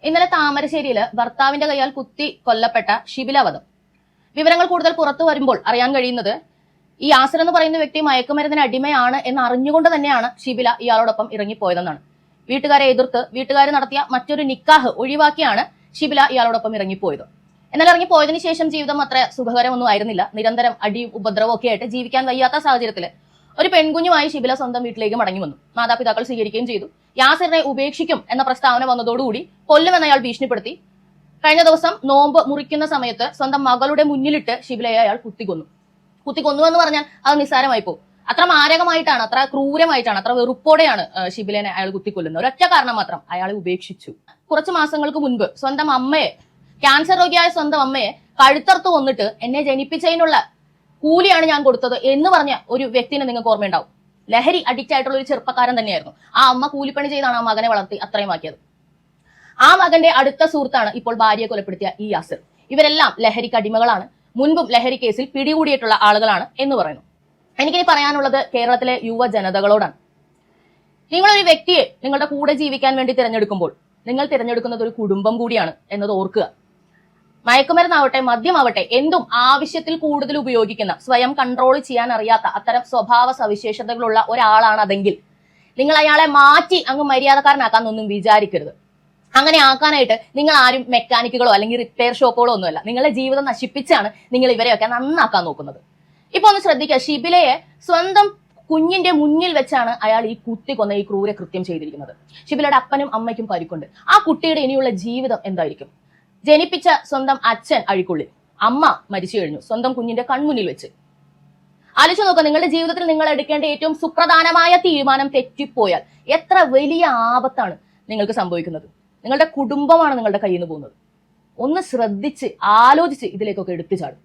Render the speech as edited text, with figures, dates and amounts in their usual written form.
ഇന്നലെ താമരശ്ശേരിയിൽ ഭർത്താവിന്റെ കൈയാൽ കുത്തി കൊല്ലപ്പെട്ട ഷിബില വധം. വിവരങ്ങൾ കൂടുതൽ പുറത്തു വരുമ്പോൾ അറിയാൻ കഴിയുന്നത് ഈ യാസിർ എന്ന് പറയുന്ന വ്യക്തി മയക്കുമരുന്നിന് അടിമയാണ് എന്ന് അറിഞ്ഞുകൊണ്ട് തന്നെയാണ് ഷിബില ഇയാളോടൊപ്പം ഇറങ്ങിപ്പോയതെന്നാണ്. വീട്ടുകാരെ എതിർത്ത് വീട്ടുകാർ നടത്തിയ മറ്റൊരു നിക്കാഹ് ഒഴിവാക്കിയാണ് ഷിബില ഇയാളോടൊപ്പം ഇറങ്ങിപ്പോയത്. എന്നാൽ ഇറങ്ങിപ്പോയതിനു ശേഷം ജീവിതം അത്ര സുഖകരമൊന്നും ആയിരുന്നില്ല. നിരന്തരം അടിയും ഉപദ്രവവും ഒക്കെ ആയിട്ട് ജീവിക്കാൻ വയ്യാത്ത സാഹചര്യത്തിൽ ഒരു പെൺകുഞ്ഞുമായി ഷിബില സ്വന്തം വീട്ടിലേക്ക് മടങ്ങി വന്നു. മാതാപിതാക്കൾ സ്വീകരിക്കുകയും ചെയ്തു. യാസിറിനെ ഉപേക്ഷിക്കും എന്ന പ്രസ്താവന വന്നതോടുകൂടി കൊല്ലുമെന്ന് അയാൾ ഭീഷണിപ്പെടുത്തി. കഴിഞ്ഞ ദിവസം നോമ്പ് മുറിക്കുന്ന സമയത്ത് സ്വന്തം മകളുടെ മുന്നിലിട്ട് ഷിബിലയെ അയാൾ കുത്തിക്കൊന്നു എന്ന് പറഞ്ഞാൽ അത് നിസ്സാരമായി പോകും. അത്ര മാരകമായിട്ടാണ്, അത്ര ക്രൂരമായിട്ടാണ്, അത്ര വെറുപ്പോടെയാണ് ഷിബിലനെ അയാൾ കുത്തിക്കൊല്ലുന്നത്. ഒരൊറ്റ കാരണം മാത്രം, അയാളെ ഉപേക്ഷിച്ചു. കുറച്ചു മാസങ്ങൾക്ക് മുൻപ് സ്വന്തം അമ്മയെ, ക്യാൻസർ രോഗിയായ സ്വന്തം അമ്മയെ കഴുത്തറുത്ത് കൊന്നിട്ട് എന്നെ ജനിപ്പിച്ചതിനുള്ള കൂലിയാണ് ഞാൻ കൊടുത്തത് എന്ന് പറഞ്ഞ ഒരു വ്യക്തിനെ നിങ്ങൾക്ക് ഓർമ്മയുണ്ടാവും. ലഹരി അഡിക്റ്റ് ആയിട്ടുള്ള ഒരു ചെറുപ്പക്കാരൻ തന്നെയായിരുന്നു. ആ അമ്മ കൂലിപ്പണി ചെയ്താണ് ആ മകനെ വളർത്തി അത്രയും ആക്കിയത്. ആ മകന്റെ അടുത്ത സുഹൃത്താണ് ഇപ്പോൾ ഭാര്യയെ കൊലപ്പെടുത്തിയ ഈ യാസിർ. ഇവരെല്ലാം ലഹരിക്ക് അടിമകളാണ്, മുൻപും ലഹരി കേസിൽ പിടികൂടിയിട്ടുള്ള ആളുകളാണ് എന്ന് പറയുന്നു. എനിക്കിനി പറയാനുള്ളത് കേരളത്തിലെ യുവജനതകളോടാണ്. നിങ്ങളൊരു വ്യക്തിയെ നിങ്ങളുടെ കൂടെ ജീവിക്കാൻ വേണ്ടി തിരഞ്ഞെടുക്കുമ്പോൾ നിങ്ങൾ തിരഞ്ഞെടുക്കുന്നത് ഒരു കുടുംബം കൂടിയാണ് എന്നത് ഓർക്കുക. മയക്കുമരുന്നാവട്ടെ, മദ്യമാവട്ടെ, എന്തും ആവശ്യത്തിൽ കൂടുതൽ ഉപയോഗിക്കുന്ന, സ്വയം കൺട്രോൾ ചെയ്യാൻ അറിയാത്ത അത്തരം സ്വഭാവ സവിശേഷതകളുള്ള ഒരാളാണ് അതെങ്കിൽ നിങ്ങൾ അയാളെ മാറ്റി അങ്ങ് മര്യാദക്കാരനാക്കാന്നൊന്നും വിചാരിക്കരുത്. അങ്ങനെ ആക്കാനായിട്ട് നിങ്ങൾ ആരും മെക്കാനിക്കുകളോ അല്ലെങ്കിൽ റിപ്പയർ ഷോപ്പുകളോ ഒന്നുമല്ല. നിങ്ങളുടെ ജീവിതം നശിപ്പിച്ചാണ് നിങ്ങൾ ഇവരെയൊക്കെ നന്നാക്കാൻ നോക്കുന്നത്. ഇപ്പൊ ഒന്ന് ശ്രദ്ധിക്കുക, ഷിബിലയെ സ്വന്തം കുഞ്ഞിന്റെ മുന്നിൽ വെച്ചാണ് അയാൾ ഈ കുത്തിക്കൊന്ന ഈ ക്രൂര കൃത്യം ചെയ്തിരിക്കുന്നത്. ഷിബിലയുടെ അപ്പനും അമ്മയ്ക്കും പരിക്കുണ്ട്. ആ കുട്ടിയുടെ ഇനിയുള്ള ജീവിതം എന്തായിരിക്കും? ജനിപ്പിച്ച സ്വന്തം അച്ഛൻ അഴിക്കുള്ളിൽ, അമ്മ മരിച്ചു കഴിഞ്ഞു സ്വന്തം കുഞ്ഞിന്റെ കൺമുന്നിൽ വെച്ച്. ആലോചിച്ച് നോക്കുക, നിങ്ങളുടെ ജീവിതത്തിൽ നിങ്ങൾ എടുക്കേണ്ട ഏറ്റവും സുപ്രധാനമായ തീരുമാനം തെറ്റിപ്പോയാൽ എത്ര വലിയ ആപത്താണ് നിങ്ങൾക്ക് സംഭവിക്കുന്നത്. നിങ്ങളുടെ കുടുംബമാണ് നിങ്ങളുടെ കയ്യിൽ നിന്ന് പോകുന്നത്. ഒന്ന് ശ്രദ്ധിച്ച് ആലോചിച്ച് ഇതിലേക്കൊക്കെ എടുത്തു ചാടും.